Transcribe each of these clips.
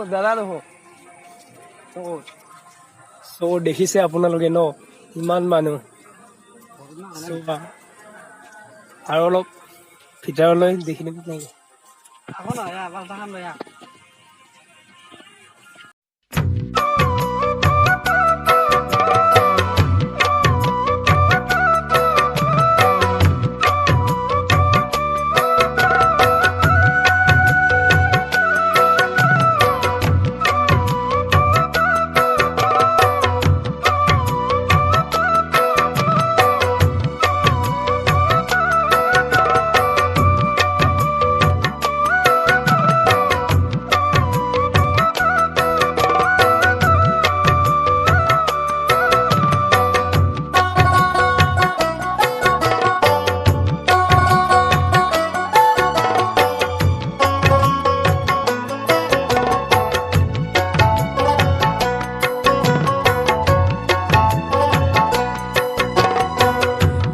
দাদা দেখিছে আপোনালোকে ন ইমান মানুহ আৰু অলপ ভিতৰলৈ দেখি দিব নেকি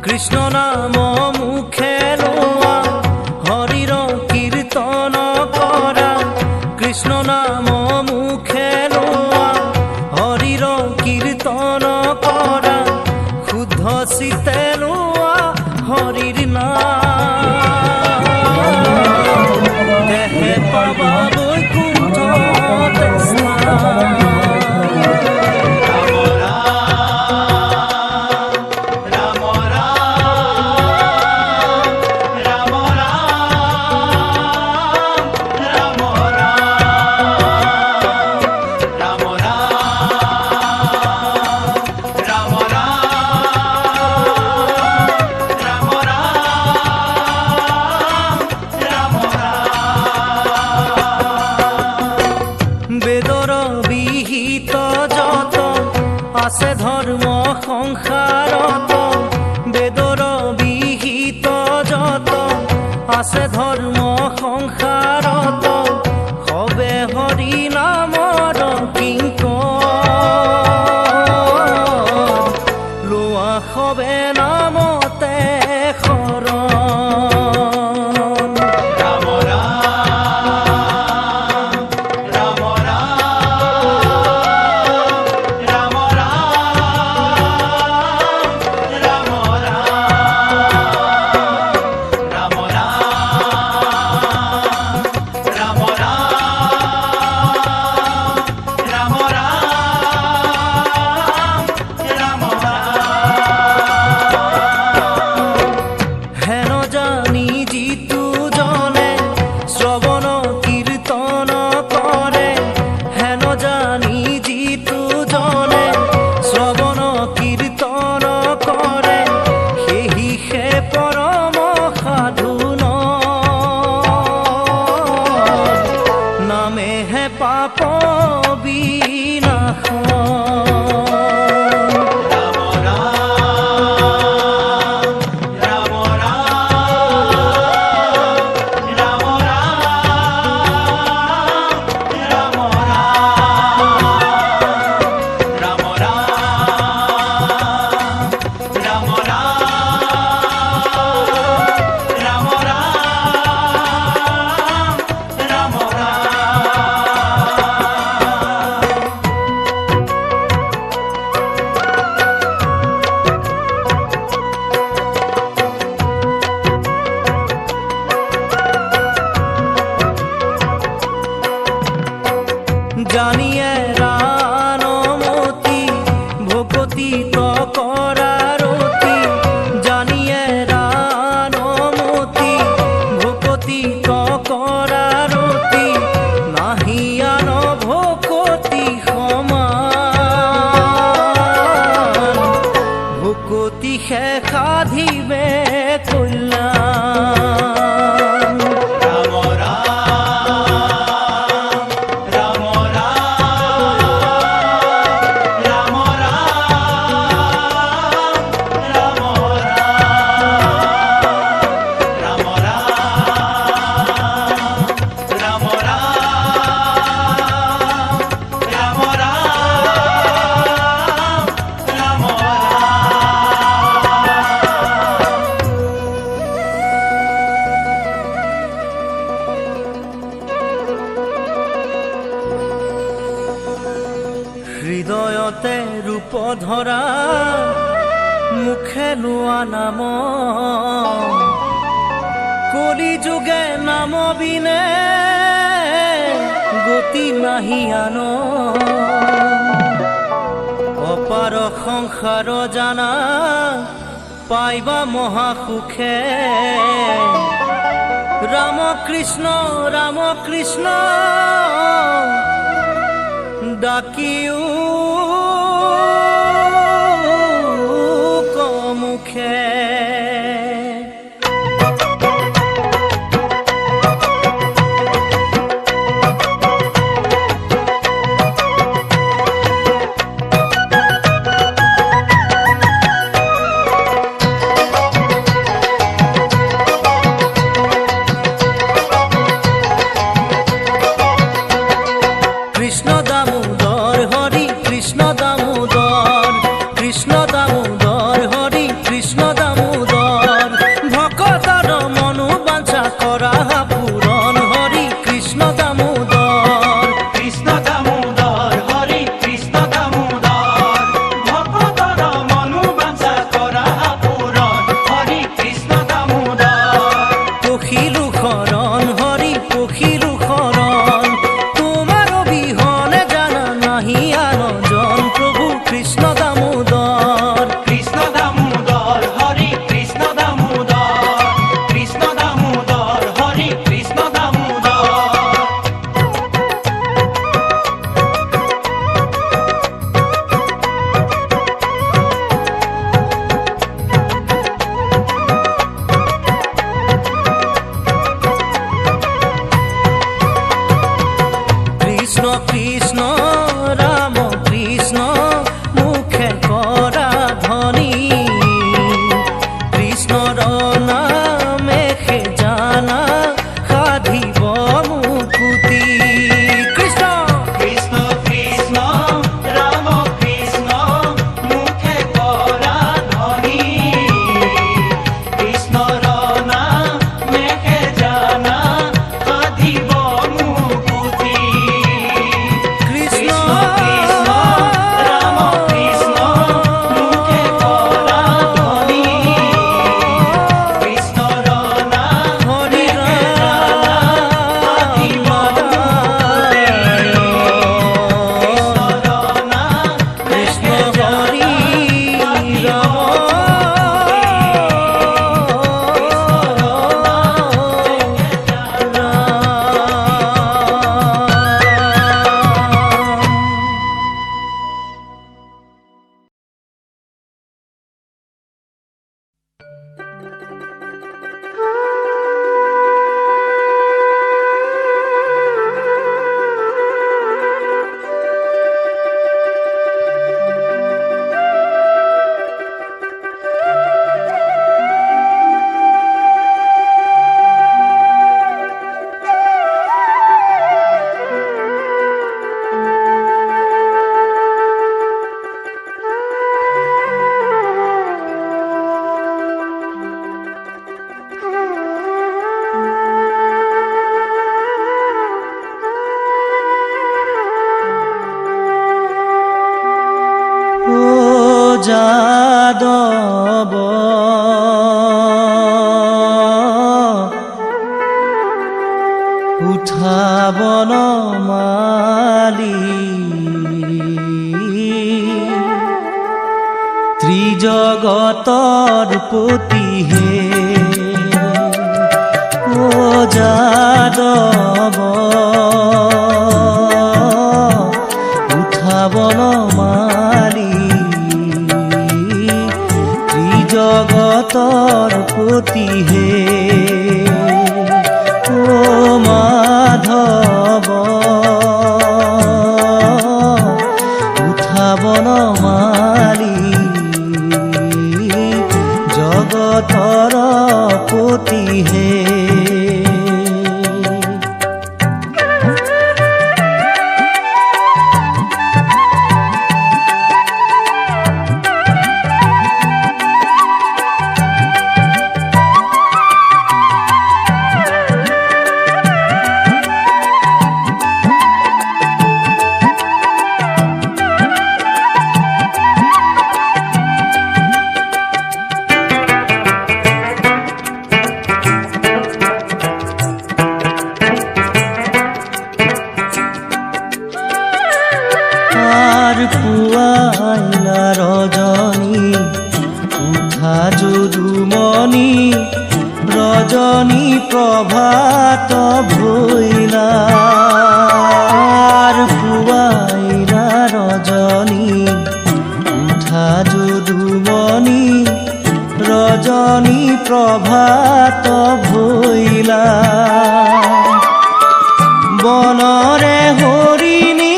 কৃষ্ণ নাম মুখে লোৱা হৰিৰ কীৰ্তন কৰা কৃষ্ণ নাম মুখে লোৱা হৰিৰ কীৰ্তন কৰা শুদ্ধ চিতে লোৱা হৰিৰ নাম দেহে পাবা বৈকুণ্ঠ বেদৰ বিহিত যত আছে ধৰ্ম সংসাৰত বেদৰ বিহিত যত আছে ধৰ্ম সংসাৰত সবে হৰি নামৰ কিংকৰ লোৱা সবে নামতে শৰণ পাপ বিনাশন জানিয়ে রানমতি ভকতি তকরারতি জানিয়ে রানমতি ভকতি তকরারতি নাহিয়ান ভকতি সমান ভকতি শেষাধিবে কল্যাণ রাম রাম রাম রাম হৃদয়তে ৰূপ ধৰা মুখে লোৱা নাম কলি যুগে নাম বিনে গতি নাহি আন অপাৰ সংসাৰ জানা পাইবা মহাসুখে ৰাম কৃষ্ণ ডাকিও কমুখে কৃষ্ণ দামোদৰ হৰি কৃষ্ণ দামোদৰ হৰি কৃষ্ণ দামোদৰ ভকতৰ মনো বাঞ্ছা কৰা পূৰণ হৰি কৃষ্ণ দামোদৰ হৰি কৃষ্ণ দামোদৰ ভকতৰ মনো বাঞ্ছা কৰা পূৰণ হৰি কৃষ্ণ দামোদৰ পখিলো শৰণ হৰি পখিলো শৰণ তোমাৰ অবিহনে জানা নাহি আনজন প্ৰভু কৃষ্ণ দামোদৰ হৰি কৃষ্ণ দামোদৰ হৰি কৃষ্ণ দামোদৰ কৃষ্ণ কৃষ্ণ ৰাম কৃষ্ণ মুখে কৰা ধ্বনি কৃষ্ণৰ নামেহে জানা সাধিব মুকুতি কৃষ্ণ কৃষ্ণ কৃষ্ণ ৰাম কৃষ্ণ মুখে কৰা ধ্বনি কৃষ্ণৰ নামেহে জানা সাধিব মুকুতি কৃষ্ণ কৃষ্ণ ৰাম কৃষ্ণ মুখে কৰা ধ্বনি কৃষ্ণৰ নাম হৰি কৃষ্ণ হৰি যাদৱ উঠাব নমালি ত্ৰিজগতৰ পতিহে ও যাদৱ উঠাব নমালি ত্ৰিজগতৰ পতিহে ও মাধৱ উঠাব নমালি জগতৰ পতিহে পুৱাইলা ৰজনী উঠা যদুমণি ৰজনী প্ৰভাত ভৈলা পুৱাইলা ৰজনী উঠা যদুমণি ৰজনী প্ৰভাত ভৈলা বনৰে হৰিণী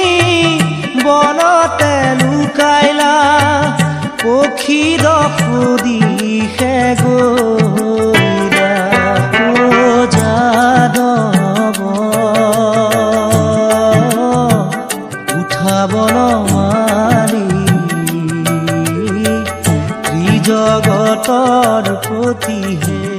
বনতে লুকাইলা পক্ষী দিশে গৈলা যাদৱ উঠা বনমালী ত্ৰিজগতৰ পতি হে